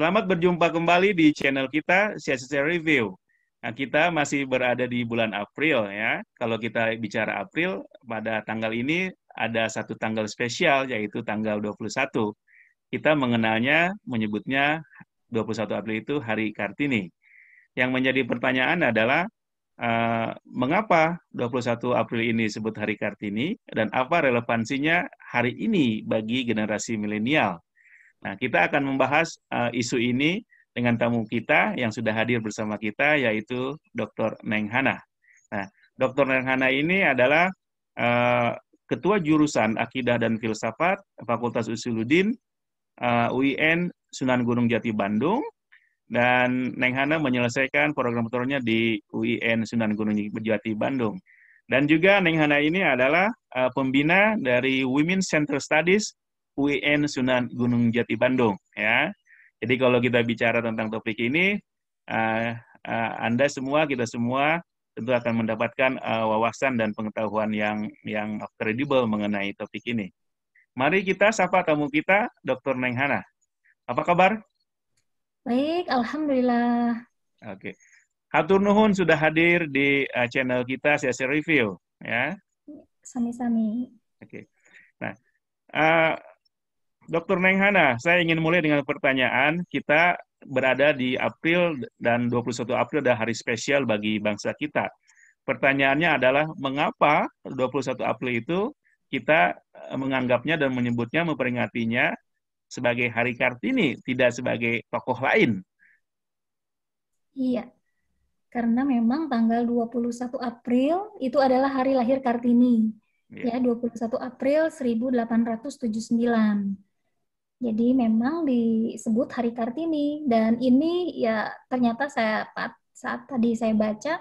Selamat berjumpa kembali di channel kita, CSC Review. Nah, kita masih berada di bulan April ya. Kalau kita bicara April, pada tanggal ini ada satu tanggal spesial, yaitu tanggal 21. Kita mengenalnya, menyebutnya 21 April itu Hari Kartini. Yang menjadi pertanyaan adalah, mengapa 21 April ini disebut Hari Kartini, dan apa relevansinya hari ini bagi generasi milenial? Nah, kita akan membahas isu ini dengan tamu kita yang sudah hadir bersama kita, yaitu Dr. Neng Hana. Nah, Dr. Neng Hana ini adalah Ketua Jurusan Akidah dan Filsafat Fakultas Usuluddin UIN Sunan Gunung Jati Bandung, dan Neng Hana menyelesaikan program doktornya di UIN Sunan Gunung Jati Bandung. Dan juga Neng Hana ini adalah pembina dari Women Center Studies UIN Sunan Gunung Jati Bandung ya. Jadi kalau kita bicara tentang topik ini, Anda semua, kita semua tentu akan mendapatkan wawasan dan pengetahuan yang kredibel mengenai topik ini. Mari kita sapa tamu kita, Dr. Neng Hana. Apa kabar? Baik, alhamdulillah. Oke. Hatur nuhun sudah hadir di channel kita CSC Review ya. Sami-sami. Oke. Nah, Dr. Neng Hana, saya ingin mulai dengan pertanyaan. Kita berada di April dan 21 April adalah hari spesial bagi bangsa kita. Pertanyaannya adalah, mengapa 21 April itu kita menganggapnya dan menyebutnya, memperingatinya sebagai Hari Kartini, tidak sebagai tokoh lain? Iya, karena memang tanggal 21 April itu adalah hari lahir Kartini. Ya. Ya, 21 April 1879. Jadi memang disebut Hari Kartini, dan ini ya ternyata saat tadi saya baca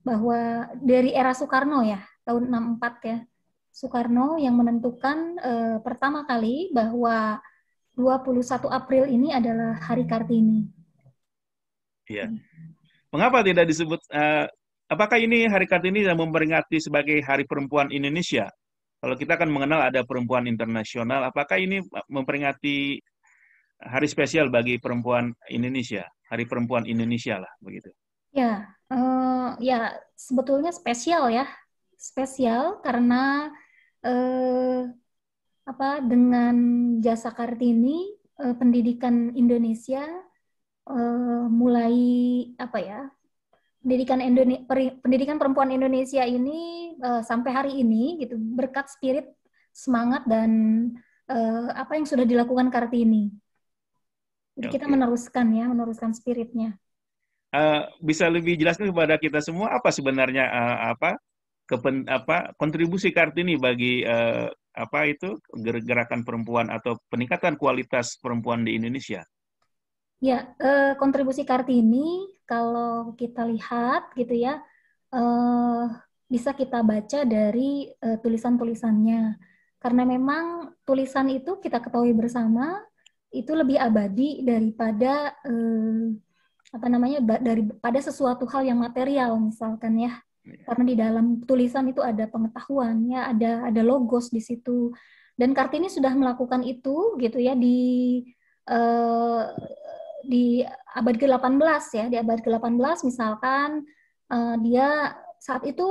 bahwa dari era Soekarno ya, tahun 64 ya. Soekarno yang menentukan pertama kali bahwa 21 April ini adalah Hari Kartini. Ya. Mengapa tidak disebut, apakah ini Hari Kartini yang memperingati sebagai Hari Perempuan Indonesia? Kalau kita kan mengenal ada perempuan internasional, apakah ini memperingati hari spesial bagi perempuan Indonesia, Hari Perempuan Indonesia lah, begitu? Ya, ya sebetulnya spesial ya, spesial karena eh, dengan jasa Kartini, pendidikan Indonesia mulai pendidikan perempuan Indonesia ini sampai hari ini gitu berkat spirit, semangat dan apa yang sudah dilakukan Kartini. Jadi kita Oke. meneruskan spiritnya. Bisa lebih jelaskan kepada kita semua apa sebenarnya kontribusi Kartini bagi gerakan perempuan atau peningkatan kualitas perempuan di Indonesia? Ya, kontribusi Kartini kalau kita lihat gitu ya, bisa kita baca dari tulisan-tulisannya. Karena memang tulisan itu kita ketahui bersama itu lebih abadi daripada daripada sesuatu hal yang material misalkan ya. Karena di dalam tulisan itu ada pengetahuan ya, ada logos di situ. Dan Kartini sudah melakukan itu gitu ya eh, di abad ke-18 ya, di abad ke-18 misalkan dia saat itu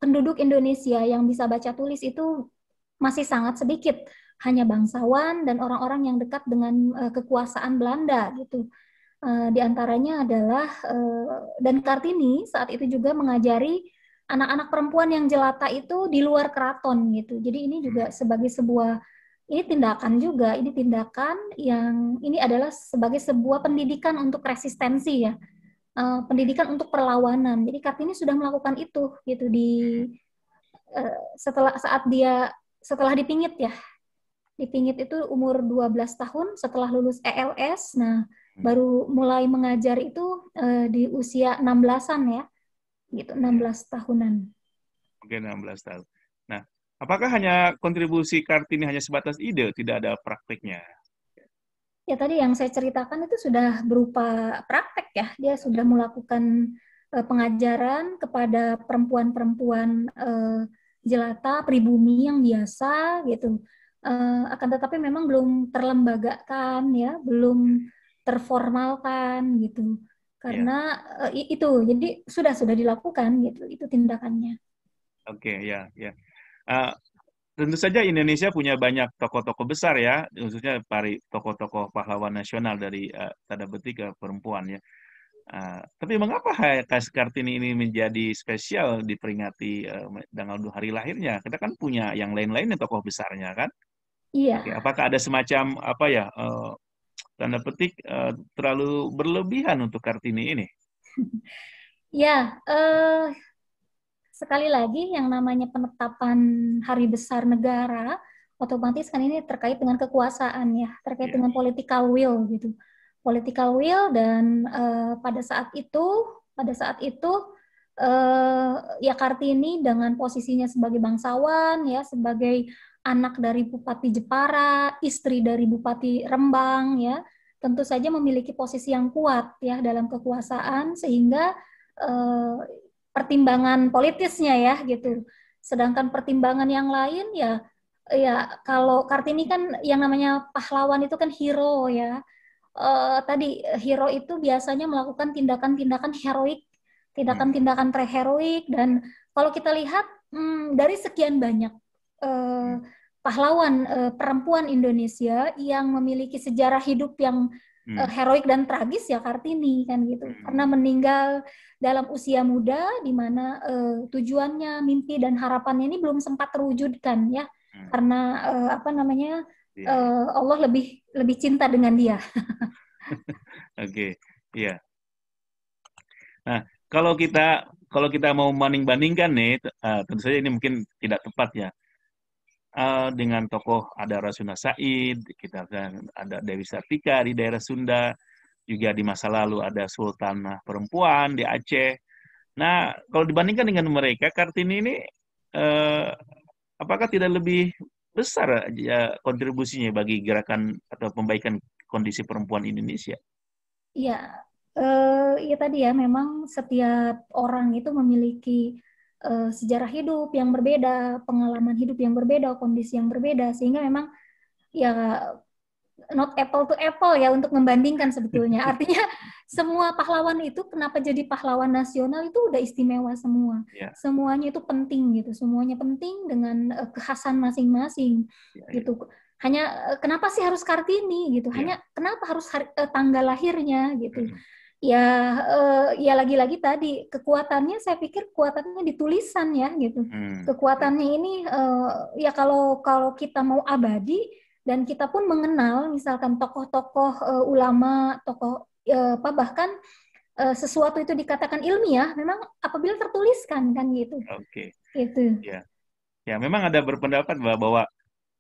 penduduk Indonesia yang bisa baca tulis itu masih sangat sedikit, hanya bangsawan dan orang-orang yang dekat dengan kekuasaan Belanda gitu. Di antaranya adalah dan Kartini saat itu juga mengajari anak-anak perempuan yang jelata itu di luar keraton gitu. Jadi ini juga sebagai sebuah ini tindakan yang ini adalah sebagai sebuah pendidikan untuk resistensi ya, pendidikan untuk perlawanan. Jadi Kartini sudah melakukan itu gitu setelah dipingit ya. Dipingit itu umur 12 tahun setelah lulus ELS. Nah, baru mulai mengajar itu di usia 16-an ya. Gitu, 16 tahunan. Oke, 16 tahun. Nah, apakah hanya kontribusi Kartini hanya sebatas ide, tidak ada praktiknya? Ya tadi yang saya ceritakan itu sudah berupa praktek ya. Dia sudah melakukan pengajaran kepada perempuan-perempuan jelata, pribumi yang biasa gitu. Akan tetapi memang belum terlembagakan ya, belum terformalkan gitu. Ya, Karena itu jadi sudah dilakukan gitu, itu tindakannya. oke, ya, ya. Eh, Tentu saja Indonesia punya banyak tokoh-tokoh besar ya, khususnya para tokoh-tokoh pahlawan nasional dari tanda petik perempuan ya. Tapi mengapa Kartini ini menjadi spesial diperingati tanggal 2 hari lahirnya? Kita kan punya yang lain-lainnya tokoh besarnya kan? Oke, Iya, apakah ada semacam apa ya tanda petik terlalu berlebihan untuk Kartini ini? ya, sekali lagi yang namanya penetapan hari besar negara, otomatis kan ini terkait dengan kekuasaan ya, terkait Ya. dengan political will gitu. Political will dan pada saat itu ya Kartini dengan posisinya sebagai bangsawan ya, sebagai anak dari Bupati Jepara, istri dari Bupati Rembang ya, tentu saja memiliki posisi yang kuat ya dalam kekuasaan sehingga eh, pertimbangan politisnya ya gitu. Sedangkan pertimbangan yang lain ya kalau Kartini kan yang namanya pahlawan itu kan hero ya. Tadi hero itu biasanya melakukan tindakan-tindakan heroik, Hmm. tindakan-tindakan terheroik dan kalau kita lihat dari sekian banyak eh, Hmm. pahlawan perempuan Indonesia yang memiliki sejarah hidup yang Hmm. heroik dan tragis ya Kartini kan gitu. Karena Hmm. meninggal dalam usia muda di mana tujuannya, mimpi dan harapannya ini belum sempat terwujudkan ya. Hmm. Karena apa namanya? Iya, iya. Allah lebih lebih cinta dengan dia. Oke, iya. Nah, kalau kita mau banding-bandingkan nih, tentu saja ini mungkin tidak tepat ya. Dengan tokoh ada Rasuna Said, kita kan ada Dewi Sartika di daerah Sunda, juga di masa lalu ada Sultanah Perempuan di Aceh. Nah, kalau dibandingkan dengan mereka, Kartini ini eh, apakah tidak lebih besar ya kontribusinya bagi gerakan atau pembaikan kondisi perempuan Indonesia? Ya, ya tadi ya memang setiap orang itu memiliki sejarah hidup yang berbeda, pengalaman hidup yang berbeda, kondisi yang berbeda, sehingga memang ya not apple to apple ya untuk membandingkan sebetulnya. Artinya semua pahlawan itu kenapa jadi pahlawan nasional itu udah istimewa semua. Ya, Semuanya itu penting gitu, semuanya penting dengan kekhasan masing-masing ya, ya, gitu. Hanya kenapa sih harus Kartini gitu? ya. Hanya kenapa harus tanggal lahirnya gitu? Mm, Ya ya lagi-lagi tadi kekuatannya saya pikir kekuatannya di tulisan ya gitu. ya, Kekuatannya ini ya kalau kalau kita mau abadi dan kita pun mengenal misalkan tokoh-tokoh ulama, tokoh apa bahkan sesuatu itu dikatakan ilmiah memang apabila tertuliskan kan gitu. oke, Gitu. ya. Ya, memang ada berpendapat bahwa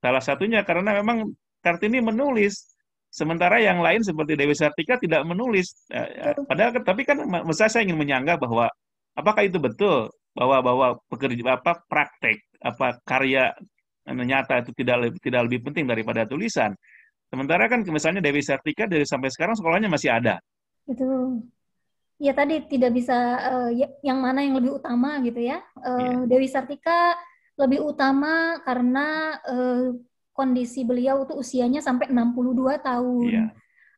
salah satunya karena memang Kartini menulis, sementara yang lain seperti Dewi Sartika tidak menulis. Betul. Padahal, tapi kan saya ingin menyanggah bahwa apakah itu betul bahwa bahwa pekerja apa praktek apa karya nyata itu tidak lebih penting daripada tulisan. Sementara kan misalnya Dewi Sartika dari sampai sekarang sekolahnya masih ada. Itu ya tadi tidak bisa yang mana yang lebih utama gitu ya. Iya, Dewi Sartika lebih utama karena kondisi beliau tuh usianya sampai 62 tahun. iya,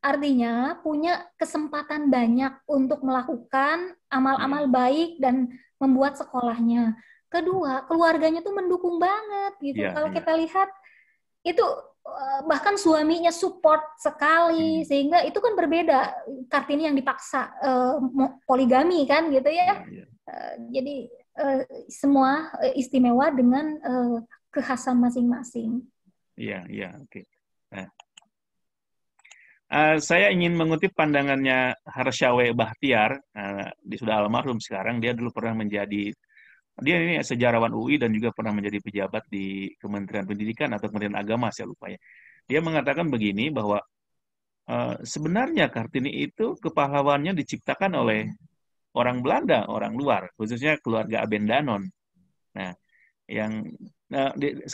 Artinya punya kesempatan banyak untuk melakukan amal-amal iya, baik dan membuat sekolahnya. Kedua, keluarganya tuh mendukung banget gitu. iya, Kalau iya. kita lihat itu bahkan suaminya support sekali Hmm, sehingga itu kan berbeda Kartini yang dipaksa poligami kan gitu ya. iya, iya, Jadi semua istimewa dengan kekhasan masing-masing. iya, iya, oke. Nah, saya ingin mengutip pandangannya Harshawe Bahtiar, dia sudah almarhum sekarang, dia dulu pernah dia ini sejarawan UI dan juga pernah menjadi pejabat di Kementerian Pendidikan atau Kementerian Agama, saya lupa ya. Dia mengatakan begini, bahwa sebenarnya Kartini itu kepahlawannya diciptakan oleh orang Belanda, orang luar, khususnya keluarga Abendanon. Nah, yang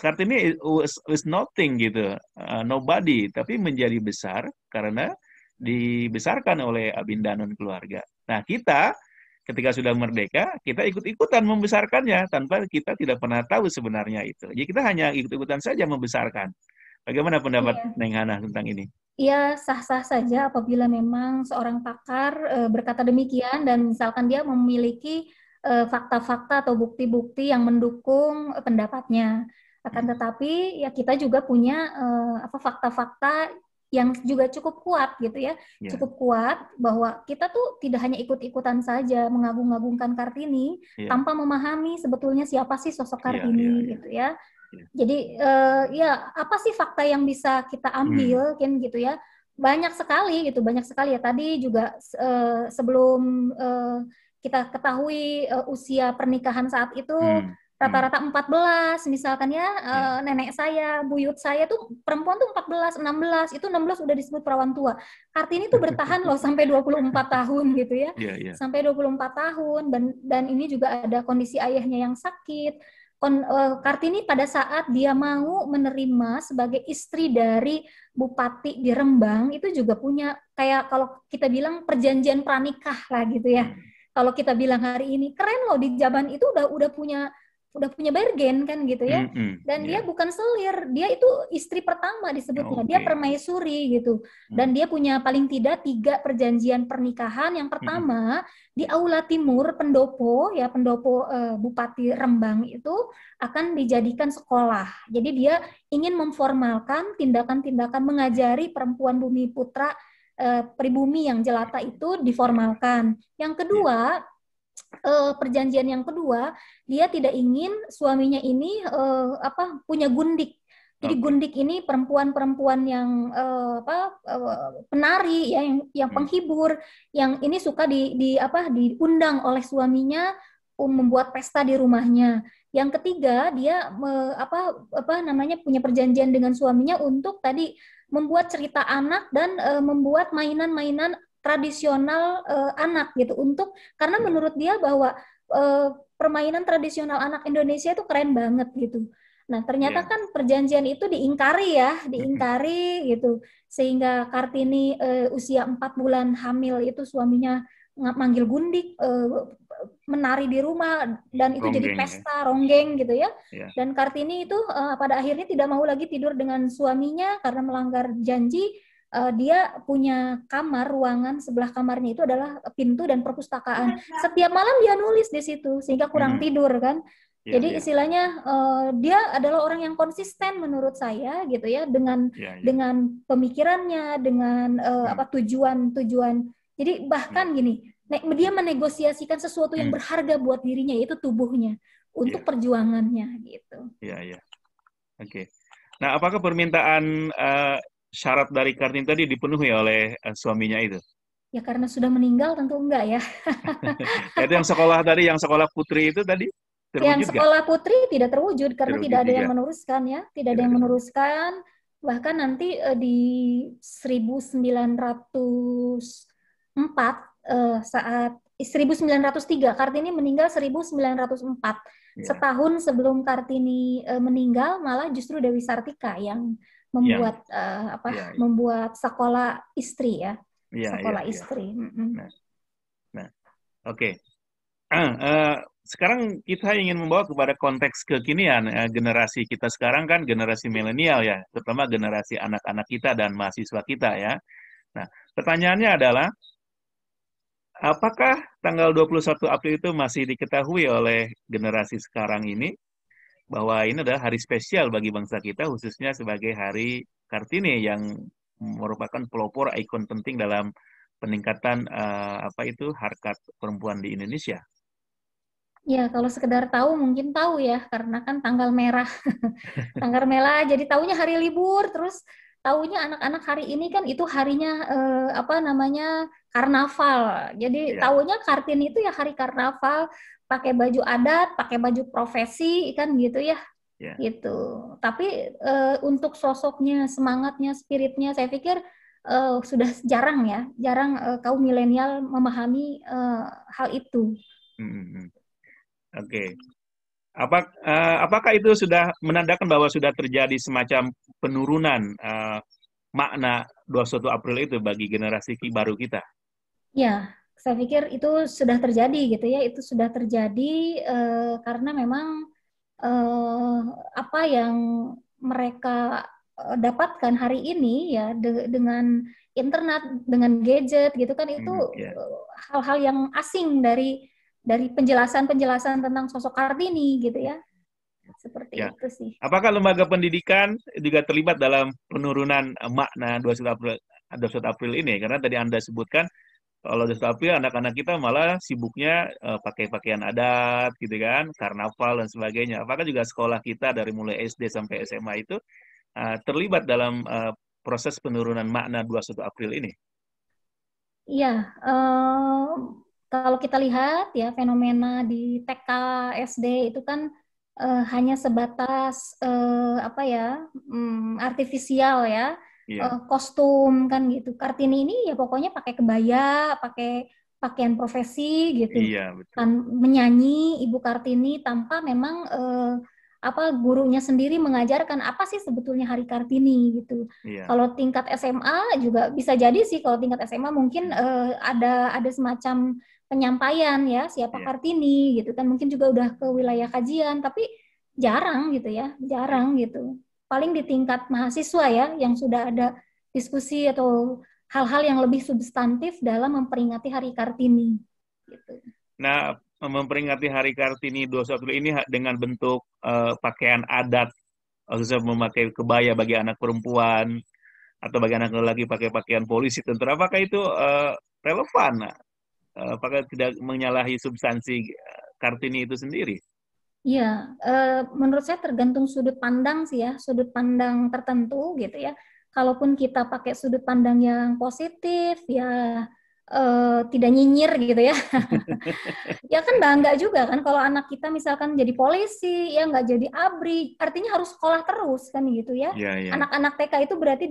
Kartini was nothing gitu, nobody, tapi menjadi besar karena dibesarkan oleh Abindanon keluarga. Nah, kita ketika sudah merdeka, kita ikut-ikutan membesarkannya tanpa kita tidak pernah tahu sebenarnya itu. Jadi kita hanya ikut-ikutan saja membesarkan. Bagaimana pendapat Iya. Neng Hana tentang ini? ya sah-sah saja apabila memang seorang pakar berkata demikian dan misalkan dia memiliki fakta-fakta atau bukti-bukti yang mendukung pendapatnya. Akan tetapi ya kita juga punya fakta-fakta yang juga cukup kuat gitu ya, Ya, cukup kuat bahwa kita tuh tidak hanya ikut-ikutan saja mengagung-agungkan Kartini ya, tanpa memahami sebetulnya siapa sih sosok ya, ya, Kartini ya, gitu ya. ya. Jadi ya apa sih fakta yang bisa kita Hmm, ambil kan gitu ya? Banyak sekali gitu, banyak sekali ya. Tadi juga sebelum kita ketahui usia pernikahan saat itu hmm, hmm, rata-rata 14 misalkan ya, ya, nenek saya, buyut saya tuh perempuan tuh 14, 16, itu 16 udah disebut perawan tua. Kartini tuh bertahan loh sampai 24 tahun gitu ya. ya, ya, Sampai 24 tahun dan ini juga ada kondisi ayahnya yang sakit. Kartini pada saat dia mau menerima sebagai istri dari bupati di Rembang itu juga punya kayak kalau kita bilang perjanjian pranikah lah gitu ya. hmm, Kalau kita bilang hari ini keren loh di zaman itu udah punya bergen kan gitu ya. hmm, hmm, Dan dia ya, bukan selir, dia itu istri pertama disebutnya. Dia oke, permaisuri gitu. hmm, Dan dia punya paling tidak 3 perjanjian pernikahan. Yang hmm, pertama di Aula Timur Pendopo ya, Pendopo Bupati Rembang itu akan dijadikan sekolah. Jadi dia ingin memformalkan tindakan-tindakan mengajari perempuan bumi putra pribumi yang jelata itu ya, diformalkan. Yang ya, kedua, perjanjian yang kedua, dia tidak ingin suaminya ini punya gundik. Jadi oke, gundik ini perempuan-perempuan yang penari ya, yang hmm, penghibur, yang ini suka diundang oleh suaminya membuat pesta di rumahnya. Yang ketiga, dia punya perjanjian dengan suaminya untuk tadi membuat cerita anak dan membuat mainan-mainan tradisional anak gitu karena ya, menurut dia bahwa permainan tradisional anak Indonesia itu keren banget gitu. Nah, ternyata ya, kan perjanjian itu diingkari ya, diingkari gitu. Sehingga Kartini usia 4 bulan hamil itu suaminya manggil gundik, menari di rumah, dan itu jadi ronggeng ya, pesta, ronggeng gitu ya. ya, Dan Kartini itu pada akhirnya tidak mau lagi tidur dengan suaminya karena melanggar janji. Dia punya kamar, ruangan sebelah kamarnya itu adalah pintu dan perpustakaan. Setiap malam dia nulis di situ sehingga kurang hmm, tidur kan. ya, Jadi ya, istilahnya dia adalah orang yang konsisten menurut saya gitu ya dengan ya, ya, dengan pemikirannya, dengan hmm, tujuan-tujuan. Jadi ya, bahkan gini, dia menegosiasikan sesuatu yang hmm, berharga buat dirinya yaitu tubuhnya untuk ya, perjuangannya gitu. ya, ya, oke. Nah, apakah permintaan syarat dari Kartini tadi dipenuhi oleh suaminya itu? Ya karena sudah meninggal tentu enggak ya. Itu yang sekolah tadi, yang sekolah putri itu tadi terwujud Yang nggak? sekolah putri tidak terwujud karena Terwujud tidak ada yang juga, meneruskan ya, tidak ada tidak yang ada. meneruskan. Bahkan nanti di 1904 saat 1903 Kartini meninggal 1904. Ya, Setahun sebelum Kartini meninggal malah justru Dewi Sartika yang yang, ya, membuat sekolah istri ya, ya, ya, sekolah ya. istri. Nah, nah, oke. Sekarang kita ingin membawa kepada konteks kekinian. Generasi kita sekarang kan generasi milenial ya, terutama generasi anak-anak kita dan mahasiswa kita ya. Nah, pertanyaannya adalah, apakah tanggal 21 April itu masih diketahui oleh generasi sekarang ini bahwa ini adalah hari spesial bagi bangsa kita, khususnya sebagai Hari Kartini yang merupakan pelopor ikon penting dalam peningkatan harkat perempuan di Indonesia. Ya, kalau sekedar tahu mungkin tahu ya, karena kan tanggal merah. Tanggal merah, jadi tahunya hari libur, terus tahunya anak-anak hari ini kan itu harinya karnaval. Jadi Ya, tahunya Kartini itu ya hari karnaval, pakai baju adat, pakai baju profesi kan gitu ya, ya. gitu. Tapi untuk sosoknya, semangatnya, spiritnya, saya pikir sudah jarang ya, jarang kaum milenial memahami hal itu. Hmm. Oke. Apakah itu sudah menandakan bahwa sudah terjadi semacam penurunan makna 21 April itu bagi generasi baru kita? Ya, saya pikir itu sudah terjadi gitu ya. Itu sudah terjadi karena memang eh, apa yang mereka dapatkan hari ini ya dengan internet, dengan gadget gitu kan, itu Ya. hal-hal yang asing dari penjelasan-penjelasan tentang sosok Kartini gitu ya. Ya. Seperti itu sih. Apakah lembaga pendidikan juga terlibat dalam penurunan makna 21 April ini? Karena tadi Anda sebutkan kalau 21 April anak-anak kita malah sibuknya pakai pakaian adat gitu kan, karnaval dan sebagainya. Apakah juga sekolah kita dari mulai SD sampai SMA itu terlibat dalam proses penurunan makna 21 April ini? Iya, kalau kita lihat ya fenomena di TK, SD itu kan hanya sebatas apa ya, artifisial ya, Iya, kostum kan gitu. Kartini ini ya pokoknya pakai kebaya, pakai pakaian profesi gitu, iya betul. kan menyanyi Ibu Kartini tanpa memang apa gurunya sendiri mengajarkan apa sih sebetulnya Hari Kartini gitu. Iya. Kalau tingkat SMA juga bisa jadi sih, kalau tingkat SMA mungkin ada semacam penyampaian ya siapa Iya, Kartini gitu kan, mungkin juga udah ke wilayah kajian, tapi jarang gitu ya, iya. jarang gitu. Paling di tingkat mahasiswa ya yang sudah ada diskusi atau hal-hal yang lebih substantif dalam memperingati Hari Kartini gitu. Nah, memperingati Hari Kartini 21 ini dengan bentuk pakaian adat, khususnya memakai kebaya bagi anak perempuan atau bagi anak lelaki pakai pakaian polisi tentara, apakah itu relevan? Apakah tidak menyalahi substansi Kartini itu sendiri? Iya, menurut saya tergantung sudut pandang sih ya, sudut pandang tertentu gitu ya. Kalaupun kita pakai sudut pandang yang positif, ya tidak nyinyir gitu ya. Ya kan bangga juga kan kalau anak kita misalkan jadi polisi, ya nggak jadi ABRI, artinya harus sekolah terus kan gitu ya. Iya, iya, Anak-anak TK itu berarti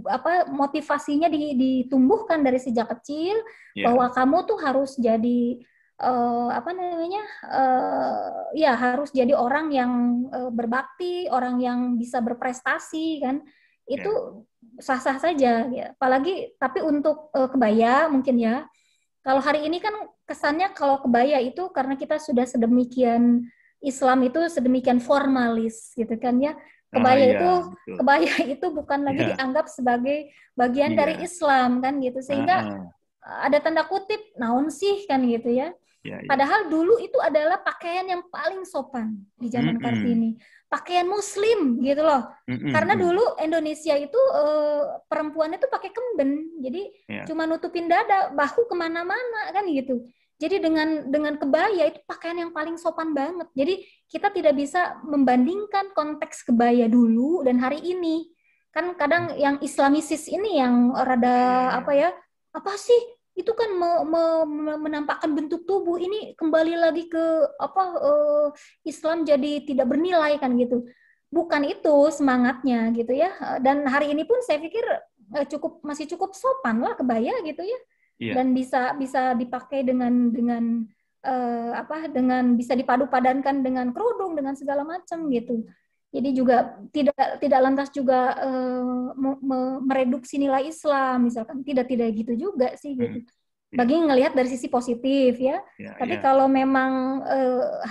apa motivasinya ditumbuhkan dari sejak kecil iya, bahwa kamu tuh harus jadi apa namanya, ya harus jadi orang yang berbakti, orang yang bisa berprestasi kan, itu iya, sah-sah saja ya. Apalagi tapi untuk kebaya mungkin ya, kalau hari ini kan kesannya kalau kebaya itu karena kita sudah sedemikian, Islam itu sedemikian formalis gitu kan ya. oh Kebaya iya, itu betul. kebaya itu bukan lagi Iya, dianggap sebagai bagian dari iya, Islam kan gitu. Sehingga heeh, ada tanda kutip naon sih kan gitu ya. iya, iya. Padahal dulu itu adalah pakaian yang paling sopan di zaman Mm-mm, Kartini. Pakaian muslim gitu loh. mm-mm, Karena mm. dulu Indonesia itu perempuannya tuh pakai kemben. Jadi Iya, cuma nutupin dada, bahu kemana-mana kan gitu. Jadi dengan kebaya itu pakaian yang paling sopan banget. Jadi kita tidak bisa membandingkan konteks kebaya dulu dan hari ini. Kan kadang yang Islamisis ini yang iya, rada iya, apa ya, apa sih itu kan menampakkan bentuk tubuh, ini kembali lagi ke apa, Islam jadi tidak bernilai kan gitu. Bukan itu semangatnya gitu ya. Dan hari ini pun saya pikir masih cukup sopan lah kebaya gitu ya, iya, dan bisa bisa dipakai dengan apa, dengan bisa dipadu-padankan dengan kerudung dengan segala macam gitu. Jadi juga tidak lantas juga mereduksi nilai Islam misalkan, tidak gitu juga sih mm, gitu. iya, Bagi ngelihat dari sisi positif ya. iya, Tapi iya, kalau memang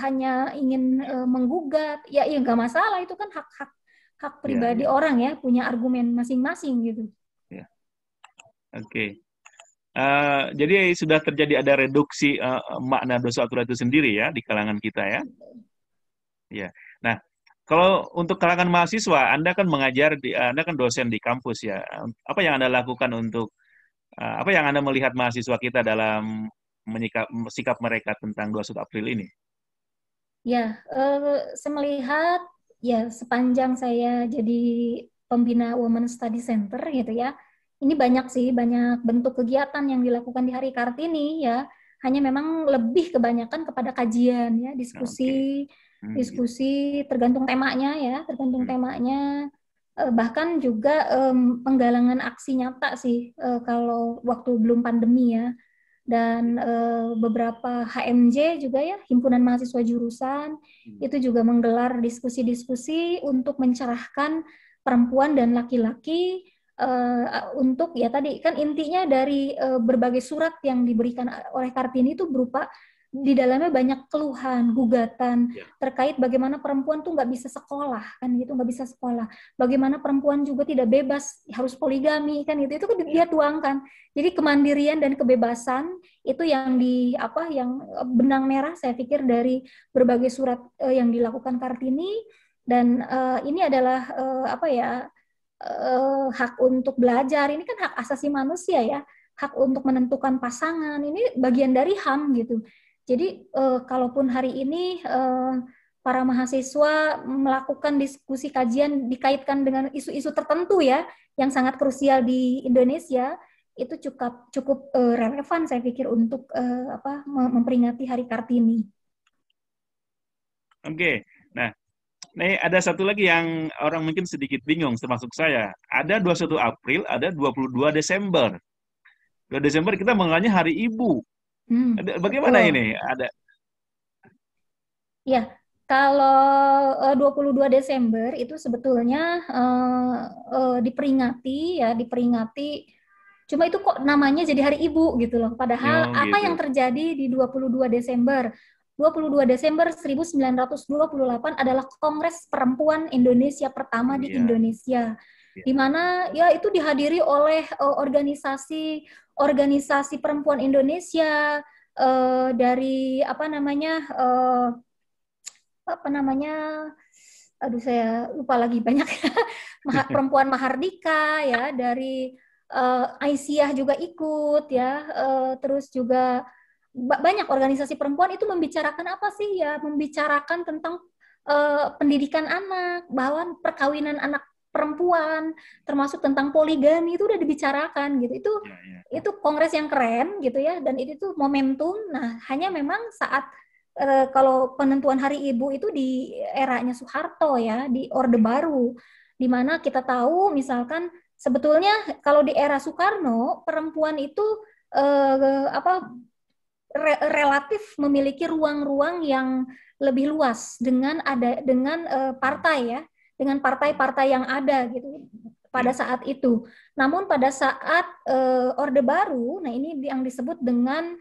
hanya ingin menggugat, ya nggak masalah, itu kan hak iya, pribadi iya, orang ya, punya argumen masing-masing gitu. iya. Oke. Jadi sudah terjadi ada reduksi makna dosa aturan itu sendiri ya di kalangan kita ya. Ya. Nah, kalau untuk kalangan mahasiswa, Anda kan mengajar Anda kan dosen di kampus ya. Apa yang Anda lakukan untuk apa yang Anda melihat mahasiswa kita dalam sikap mereka tentang 21 April ini? Ya, saya melihat ya sepanjang saya jadi pembina Women Study Center gitu ya, ini banyak sih, banyak bentuk kegiatan yang dilakukan di Hari Kartini ya. Hanya memang lebih kebanyakan kepada kajian ya, Oke. diskusi, Gitu. diskusi tergantung temanya ya, tergantung Hmm. temanya. Bahkan juga penggalangan aksi nyata sih kalau waktu belum pandemi ya, dan beberapa HMJ juga ya, himpunan mahasiswa jurusan itu juga menggelar diskusi-diskusi untuk mencerahkan perempuan dan laki-laki, untuk ya tadi kan intinya dari berbagai surat yang diberikan oleh Kartini itu berupa di dalamnya banyak keluhan, gugatan Ya. terkait bagaimana perempuan tuh nggak bisa sekolah kan gitu, nggak bisa sekolah. Bagaimana perempuan juga tidak bebas, harus poligami kan gitu. Itu kan dia tuangkan. Jadi kemandirian dan kebebasan itu yang yang benang merah saya pikir dari berbagai surat yang dilakukan Kartini, dan ini adalah hak untuk belajar. Ini kan hak asasi manusia ya, hak untuk menentukan pasangan. Ini bagian dari HAM gitu. Jadi kalaupun hari ini para mahasiswa melakukan diskusi kajian dikaitkan dengan isu-isu tertentu ya yang sangat krusial di Indonesia, itu cukup cukup relevan saya pikir untuk memperingati Hari Kartini. Oke. Nah, nih ada satu lagi yang orang mungkin sedikit bingung, termasuk saya. Ada 21 April, ada 22 Desember. 2 Desember kita mengenalnya Hari Ibu. Bagaimana Betul. ini? Ada Ya, kalau 22 Desember itu sebetulnya diperingati. Cuma itu kok namanya jadi Hari Ibu gitu loh. Padahal oh apa gitu. yang terjadi di 22 Desember? 22 Desember 1928 adalah Kongres Perempuan Indonesia pertama di Iya, Indonesia, iya. di mana ya itu dihadiri oleh organisasi perempuan Indonesia, dari apa namanya, aduh saya lupa lagi banyak perempuan Mahardika ya, dari Aisyah juga ikut ya, terus juga banyak organisasi perempuan itu membicarakan apa sih ya, membicarakan tentang pendidikan anak, bahwa perkawinan anak perempuan, termasuk tentang poligami itu udah dibicarakan gitu. Iya, iya. Itu kongres yang keren gitu ya, dan itu tuh momentum. Nah, hanya memang saat kalau penentuan Hari Ibu itu di eranya Soeharto ya, di Orde Baru, di mana kita tahu misalkan sebetulnya kalau di era Soekarno perempuan itu relatif memiliki ruang-ruang yang lebih luas dengan partai ya, dengan partai-partai yang ada gitu pada Iya. saat itu. Namun pada saat Orde Baru, nah ini yang disebut dengan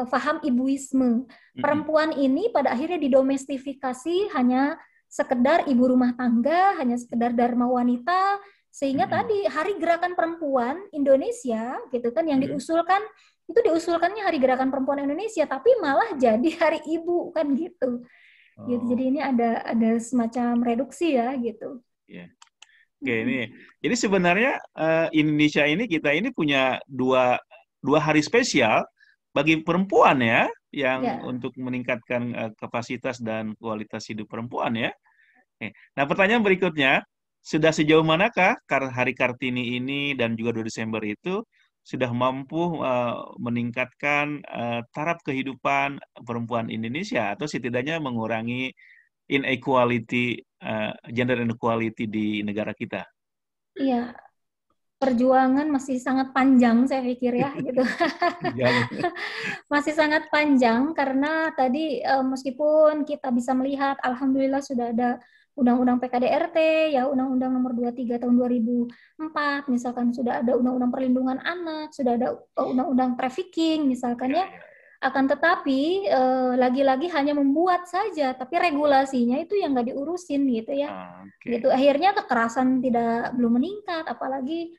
faham ibuisme. Perempuan ini pada akhirnya didomestifikasi hanya sekedar ibu rumah tangga, hanya sekedar dharma wanita, sehingga tadi Hari Gerakan Perempuan Indonesia gitu kan yang diusulkan, itu diusulkannya Hari Gerakan Perempuan Indonesia, tapi malah jadi Hari Ibu kan gitu. Gitu. Jadi Oh, ini ada semacam reduksi ya gitu. iya. Oke, ini sebenarnya Indonesia ini kita ini punya dua hari spesial bagi perempuan ya, yang Ya, untuk meningkatkan kapasitas dan kualitas hidup perempuan ya. Nah, pertanyaan berikutnya, sudah sejauh manakah Hari Kartini ini dan juga 2 Desember itu sudah mampu meningkatkan taraf kehidupan perempuan Indonesia atau setidaknya mengurangi inequality, gender inequality di negara kita? iya, perjuangan masih sangat panjang saya pikir ya gitu. Yang Masih sangat panjang karena tadi meskipun kita bisa melihat alhamdulillah sudah ada Undang-Undang PKDRT ya, Undang-Undang Nomor 23 tahun 2004, misalkan sudah ada Undang-Undang Perlindungan Anak, sudah ada Undang-Undang Trafficking misalkan ya, ya. ya. Akan tetapi lagi-lagi hanya membuat saja, tapi regulasinya itu yang nggak diurusin gitu ya. Gitu. Oke. Akhirnya kekerasan belum meningkat, apalagi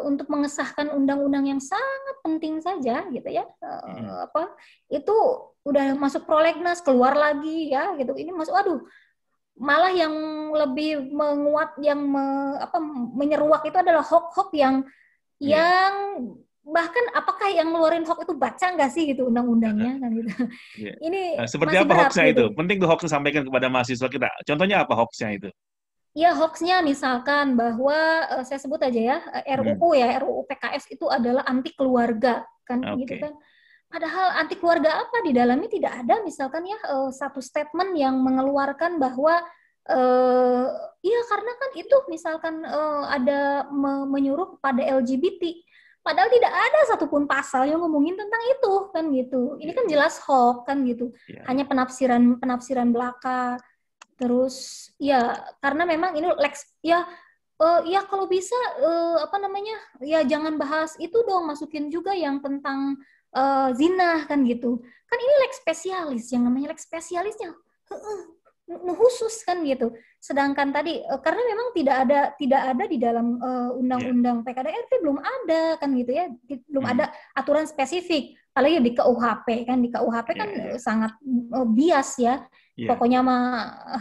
untuk mengesahkan undang-undang yang sangat penting saja gitu ya, itu udah masuk prolegnas keluar lagi ya gitu, ini masuk, aduh, malah yang lebih menguat yang menyeruak itu adalah hoax-hoax Iya. yang bahkan apakah yang ngeluarin hoax itu baca nggak sih gitu undang-undangnya kan gitu. Iya. Ini Seperti masih apa berat hoaxnya itu? gitu. Penting tuh hoax disampaikan kepada mahasiswa kita. Contohnya apa hoaxnya itu? Ya, hoaxnya misalkan bahwa saya sebut aja ya, RUU ya, RUU PKS itu adalah anti keluarga kan gitu Oke. kan. Padahal anti keluarga apa, di dalamnya tidak ada misalkan ya satu statement yang mengeluarkan bahwa eh iya karena kan itu misalkan ada menyuruh pada LGBT. Padahal tidak ada satupun pasal yang ngomongin tentang itu kan gitu. Ini Iya, kan iya, jelas hoax kan gitu. iya, iya. Hanya penafsiran belaka. Terus ya karena memang ini Lex ya, ya kalau bisa apa namanya, ya jangan bahas itu dong, masukin juga yang tentang zina kan gitu. Kan ini lex spesialis, yang namanya lex spesialisnya khusus kan gitu. Sedangkan tadi karena memang tidak ada di dalam undang-undang PKDRT, belum ada kan gitu ya, belum ada aturan spesifik. Apalagi di KUHP kan, di KUHP kan sangat bias ya. Pokoknya mah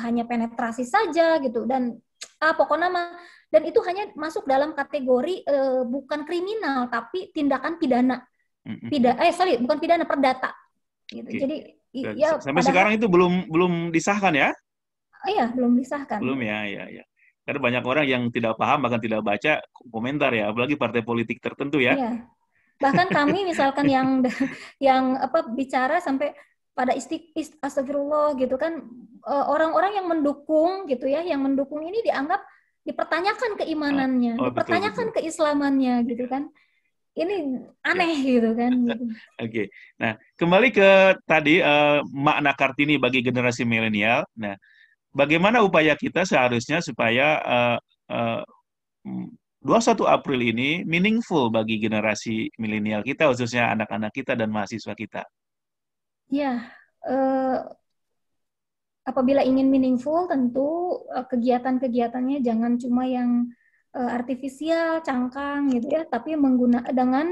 hanya penetrasi saja gitu, dan pokoknya mah, dan itu hanya masuk dalam kategori bukan kriminal tapi tindakan pidana. Bukan pidana, perdata gitu. Jadi ya sampai sekarang itu belum disahkan ya? Iya, belum disahkan. Belum ya. Karena banyak orang yang tidak paham bahkan tidak baca komentar ya, apalagi partai politik tertentu ya. Iya. Bahkan kami misalkan yang bicara sampai pada astagfirullah gitu kan, orang-orang yang mendukung gitu ya, yang mendukung ini dipertanyakan keimanannya, dipertanyakan betul. Keislamannya gitu kan. Ini aneh gitu kan. Gitu. Oke. Nah, kembali ke tadi makna Kartini bagi generasi milenial. Nah, bagaimana upaya kita seharusnya supaya 21 April ini meaningful bagi generasi milenial kita, khususnya anak-anak kita dan mahasiswa kita? Ya, apabila ingin meaningful, tentu kegiatan-kegiatannya jangan cuma yang artifisial, cangkang gitu ya, tapi dengan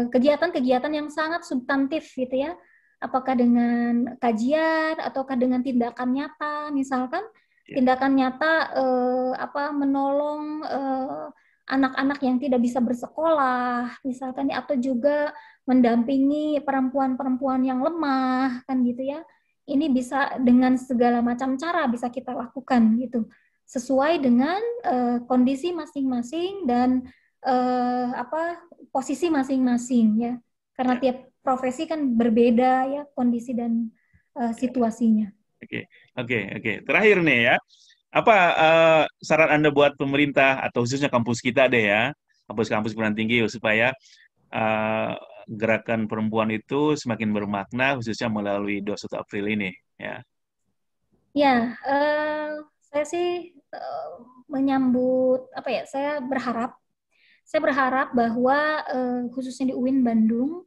kegiatan-kegiatan yang sangat substantif gitu ya. Apakah dengan kajian ataukah dengan tindakan nyata, misalkan tindakan nyata menolong anak-anak yang tidak bisa bersekolah misalkan, atau juga mendampingi perempuan-perempuan yang lemah kan gitu ya. Ini bisa dengan segala macam cara bisa kita lakukan gitu, sesuai dengan kondisi masing-masing dan posisi masing-masing ya, karena tiap profesi kan berbeda ya kondisi dan situasinya. Oke. Terakhir nih ya, apa saran Anda buat pemerintah atau khususnya kampus kita deh ya, kampus-kampus perguruan tinggi, supaya gerakan perempuan itu semakin bermakna khususnya melalui 21 April ini ya? Ya, saya sih menyambut saya berharap bahwa khususnya di UIN Bandung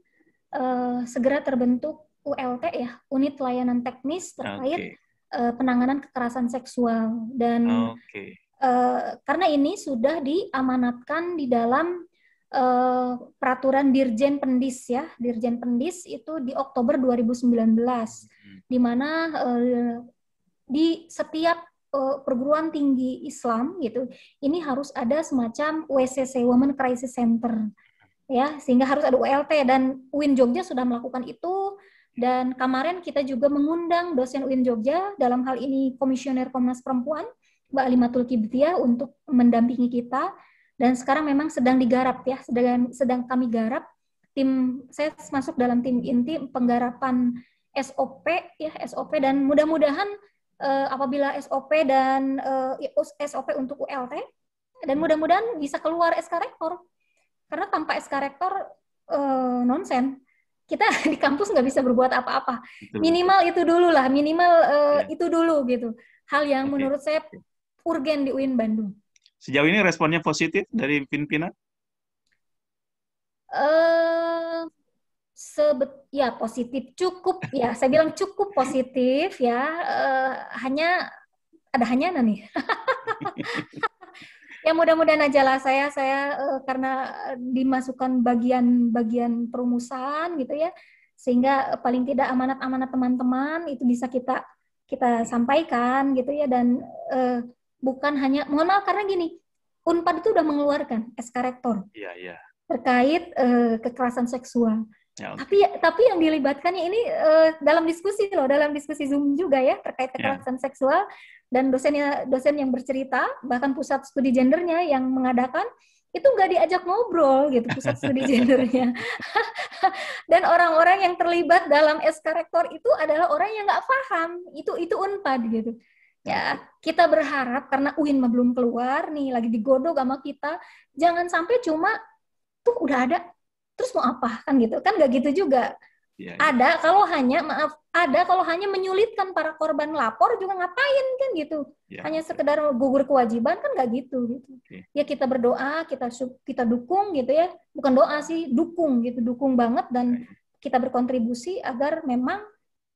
segera terbentuk ULT ya, unit layanan teknis terkait penanganan kekerasan seksual, dan karena ini sudah diamanatkan di dalam peraturan Dirjen Pendis ya. Dirjen Pendis itu di Oktober 2019, di mana di setiap perguruan tinggi Islam gitu, ini harus ada semacam WCC, Women Crisis Center ya, sehingga harus ada ULT, dan UIN Jogja sudah melakukan itu. Dan kemarin kita juga mengundang dosen UIN Jogja, dalam hal ini Komisioner Komnas Perempuan Mbak Alimatul Kibtiah, untuk mendampingi kita. Dan sekarang memang sedang digarap ya, sedang kami garap. Saya masuk dalam tim inti penggarapan SOP ya, SOP, dan mudah-mudahan apabila SOP dan SOP untuk ULT, dan mudah-mudahan bisa keluar SK Rektor. Karena tanpa SK Rektor nonsen. Kita di kampus nggak bisa berbuat apa-apa. Minimal itu dulu lah, itu dulu gitu. Hal yang menurut saya urgen di UIN Bandung. Sejauh ini responnya positif dari pimpinan? Ya positif, cukup ya. Saya bilang cukup positif ya. Hanya nih. Ya mudah-mudahan aja lah, saya karena dimasukkan bagian perumusan gitu ya, sehingga paling tidak amanat-amanat teman-teman itu bisa kita sampaikan gitu ya. Dan bukan hanya, mohon maaf karena gini, Unpad itu udah mengeluarkan SK Rektor terkait kekerasan seksual. Tapi yang dilibatkannya ini dalam diskusi Zoom juga ya, terkait kekerasan seksual, dan dosen yang bercerita, bahkan pusat studi gendernya yang mengadakan itu nggak diajak ngobrol gitu, pusat studi gendernya. Dan orang-orang yang terlibat dalam SK Rektor itu adalah orang yang nggak paham itu Unpad gitu. Ya, kita berharap karena UIN belum keluar nih, lagi digodok sama kita, jangan sampai cuma tuh udah ada terus mau apa kan gitu, kan nggak gitu juga. Ya, ya. Ada kalau hanya menyulitkan para korban lapor juga ngapain kan gitu. Ya, Hanya sekedar gugur kewajiban kan nggak gitu. oke. Ya kita berdoa, kita dukung gitu ya. Bukan doa sih, dukung gitu, dukung banget dan kita berkontribusi agar memang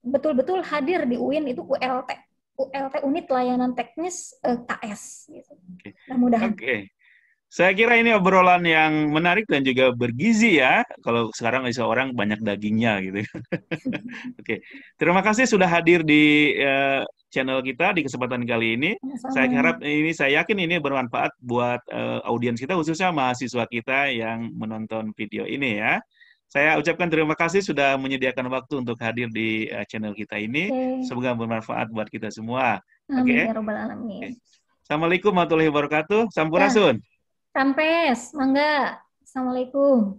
betul-betul hadir di UIN itu ULT Unit Layanan Teknis KS gitu. Oke. Mudah-mudahan. Oke. Saya kira ini obrolan yang menarik dan juga bergizi ya. Kalau sekarang seorang banyak dagingnya gitu. Oke. Terima kasih sudah hadir di channel kita di kesempatan kali ini. Saya Sama-sama. harap saya yakin ini bermanfaat buat audiens kita khususnya mahasiswa kita yang menonton video ini ya. Saya ucapkan terima kasih sudah menyediakan waktu untuk hadir di channel kita ini. Oke. Semoga bermanfaat buat kita semua. Amin Oke. ya robbal Oke. alamin. Assalamualaikum warahmatullahi wabarakatuh. Ya, Sampurasun. Rampes, mangga. Assalamualaikum.